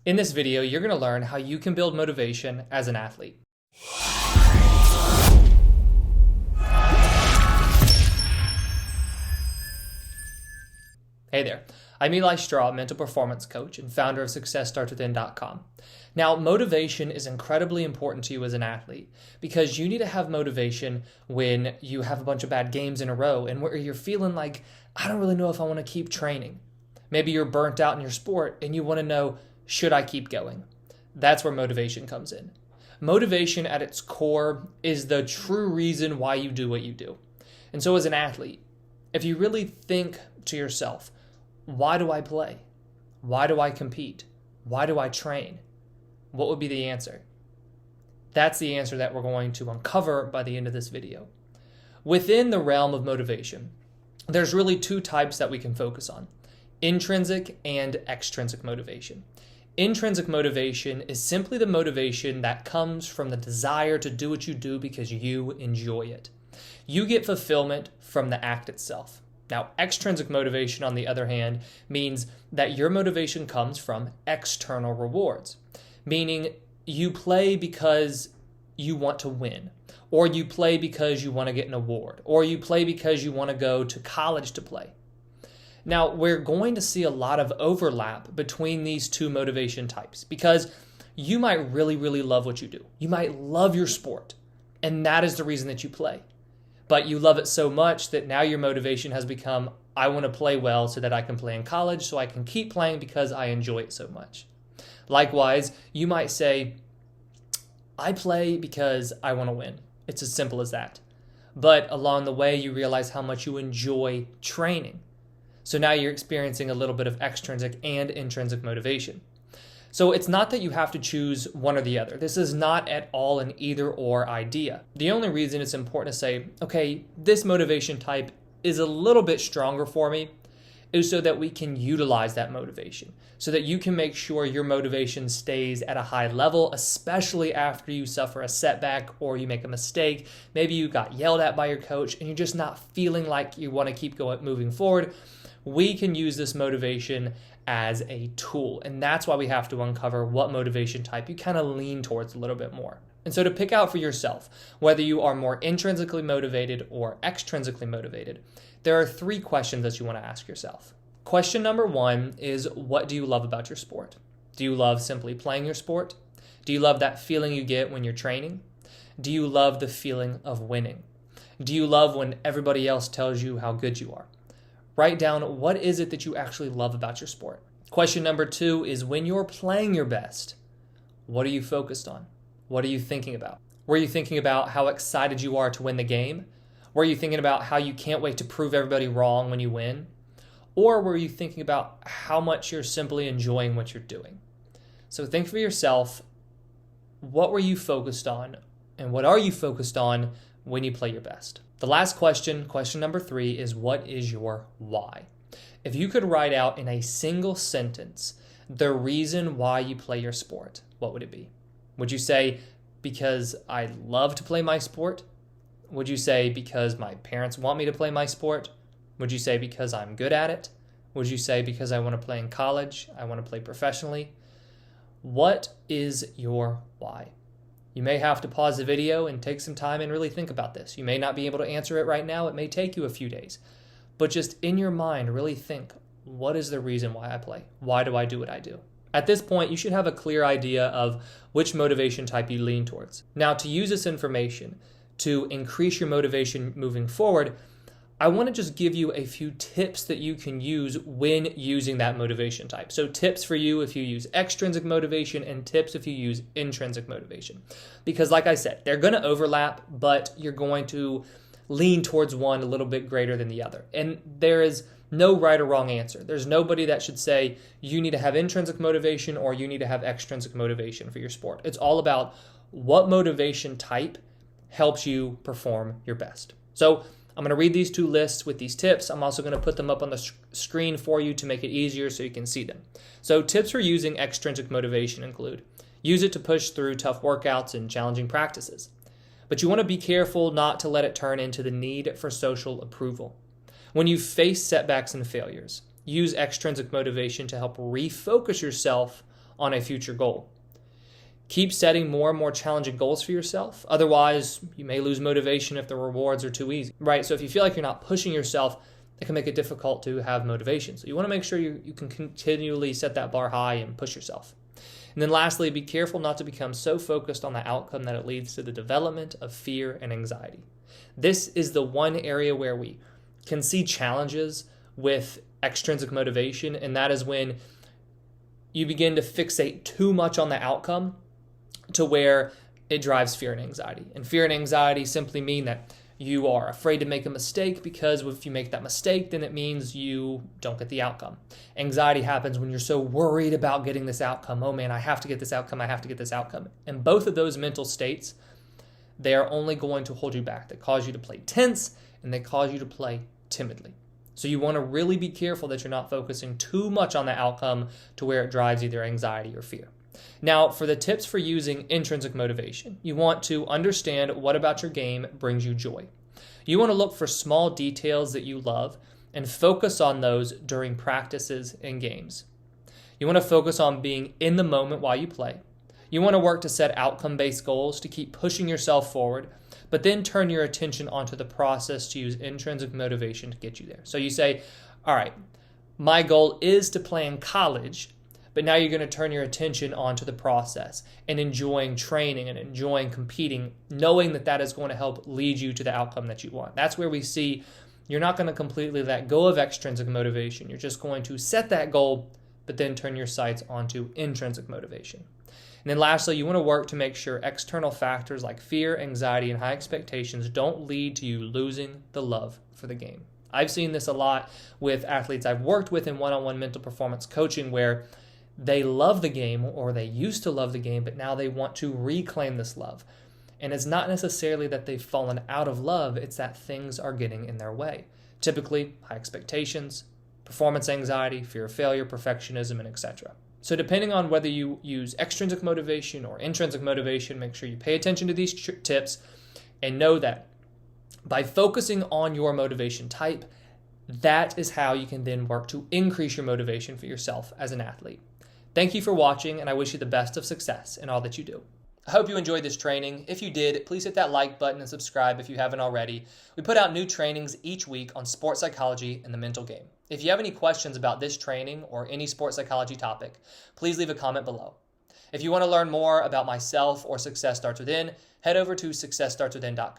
In this video, you're going to learn how you can build motivation as an athlete. Hey there, I'm Eli Straw, mental performance coach and founder of SuccessStartsWithin.com. Now, motivation is incredibly important to you as an athlete because you need to have motivation when you have a bunch of bad games in a row and where you're feeling like, I don't really know if I want to keep training. Maybe you're burnt out in your sport and you want to know, should I keep going? That's where motivation comes in. Motivation at its core is the true reason why you do what you do. And so as an athlete, if you really think to yourself, why do I play? Why do I compete? Why do I train? What would be the answer? That's the answer that we're going to uncover by the end of this video. Within the realm of motivation, there's really two types that we can focus on: intrinsic and extrinsic motivation. Intrinsic motivation is simply the motivation that comes from the desire to do what you do because you enjoy it. You get fulfillment from the act itself. Now, extrinsic motivation, on the other hand, means that your motivation comes from external rewards, meaning you play because you want to win, or you play because you want to get an award, or you play because you want to go to college to play. Now, we're going to see a lot of overlap between these two motivation types because you might really, really love what you do. You might love your sport, and that is the reason that you play. But you love it so much that now your motivation has become, I want to play well so that I can play in college, so I can keep playing because I enjoy it so much. Likewise, you might say, I play because I want to win. It's as simple as that. But along the way, you realize how much you enjoy training. So now you're experiencing a little bit of extrinsic and intrinsic motivation. So it's not that you have to choose one or the other. This is not at all an either or idea. The only reason it's important to say, okay, this motivation type is a little bit stronger for me is so that we can utilize that motivation, so that you can make sure your motivation stays at a high level, especially after you suffer a setback or you make a mistake. Maybe you got yelled at by your coach and you're just not feeling like you want to keep moving forward. We can use this motivation as a tool, and that's why we have to uncover what motivation type you kind of lean towards a little bit more. And so to pick out for yourself whether you are more intrinsically motivated or extrinsically motivated, there are three questions that you want to ask yourself. Question number one is, what do you love about your sport? Do you love simply playing your sport? Do you love that feeling you get when you're training? Do you love the feeling of winning? Do you love when everybody else tells you how good you are? Write down, what is it that you actually love about your sport? Question number two is, when you're playing your best, what are you focused on? What are you thinking about? Were you thinking about how excited you are to win the game? Were you thinking about how you can't wait to prove everybody wrong when you win? Or were you thinking about how much you're simply enjoying what you're doing? So think for yourself, what were you focused on? And what are you focused on when you play your best? The last question, question number three, is, what is your why? If you could write out in a single sentence the reason why you play your sport, what would it be? Would you say, because I love to play my sport? Would you say, because my parents want me to play my sport? Would you say, because I'm good at it? Would you say, because I want to play in college? I want to play professionally? What is your why? You may have to pause the video and take some time and really think about this. You may not be able to answer it right now. It may take you a few days. But just in your mind, really think, what is the reason why I play? Why do I do what I do? At this point, you should have a clear idea of which motivation type you lean towards. Now, to use this information to increase your motivation moving forward, I want to just give you a few tips that you can use when using that motivation type. So tips for you if you use extrinsic motivation, and tips if you use intrinsic motivation. Because like I said, they're going to overlap, but you're going to lean towards one a little bit greater than the other. And there is no right or wrong answer. There's nobody that should say you need to have intrinsic motivation or you need to have extrinsic motivation for your sport. It's all about what motivation type helps you perform your best. So I'm going to read these two lists with these tips. I'm also going to put them up on the screen for you to make it easier so you can see them. So tips for using extrinsic motivation include: use it to push through tough workouts and challenging practices. But you want to be careful not to let it turn into the need for social approval. When you face setbacks and failures, use extrinsic motivation to help refocus yourself on a future goal. Keep setting more and more challenging goals for yourself. Otherwise, you may lose motivation if the rewards are too easy, right? So if you feel like you're not pushing yourself, it can make it difficult to have motivation. So you want to make sure you can continually set that bar high and push yourself. And then lastly, be careful not to become so focused on the outcome that it leads to the development of fear and anxiety. This is the one area where we can see challenges with extrinsic motivation, and that is when you begin to fixate too much on the outcome to where it drives fear and anxiety. And fear and anxiety simply mean that you are afraid to make a mistake, because if you make that mistake, then it means you don't get the outcome. Anxiety happens when you're so worried about getting this outcome. Oh man, I have to get this outcome. I have to get this outcome. And both of those mental states, they are only going to hold you back. They cause you to play tense, and they cause you to play timidly. So you want to really be careful that you're not focusing too much on the outcome to where it drives either anxiety or fear. Now, for the tips for using intrinsic motivation, you want to understand what about your game brings you joy. You want to look for small details that you love and focus on those during practices and games. You want to focus on being in the moment while you play. You want to work to set outcome-based goals to keep pushing yourself forward, but then turn your attention onto the process to use intrinsic motivation to get you there. So you say, all right, my goal is to play in college, but now you're going to turn your attention onto the process and enjoying training and enjoying competing, knowing that that is going to help lead you to the outcome that you want. That's where we see you're not going to completely let go of extrinsic motivation. You're just going to set that goal, but then turn your sights onto intrinsic motivation. And then lastly, you want to work to make sure external factors like fear, anxiety, and high expectations don't lead to you losing the love for the game. I've seen this a lot with athletes I've worked with in one-on-one mental performance coaching, where they love the game, or they used to love the game, but now they want to reclaim this love. And it's not necessarily that they've fallen out of love, it's that things are getting in their way. Typically, high expectations, performance anxiety, fear of failure, perfectionism, and etc. So depending on whether you use extrinsic motivation or intrinsic motivation, make sure you pay attention to these tips and know that by focusing on your motivation type, that is how you can then work to increase your motivation for yourself as an athlete. Thank you for watching, and I wish you the best of success in all that you do. I hope you enjoyed this training. If you did, please hit that like button and subscribe if you haven't already. We put out new trainings each week on sports psychology and the mental game. If you have any questions about this training or any sports psychology topic, please leave a comment below. If you want to learn more about myself or Success Starts Within, head over to successstartswithin.com.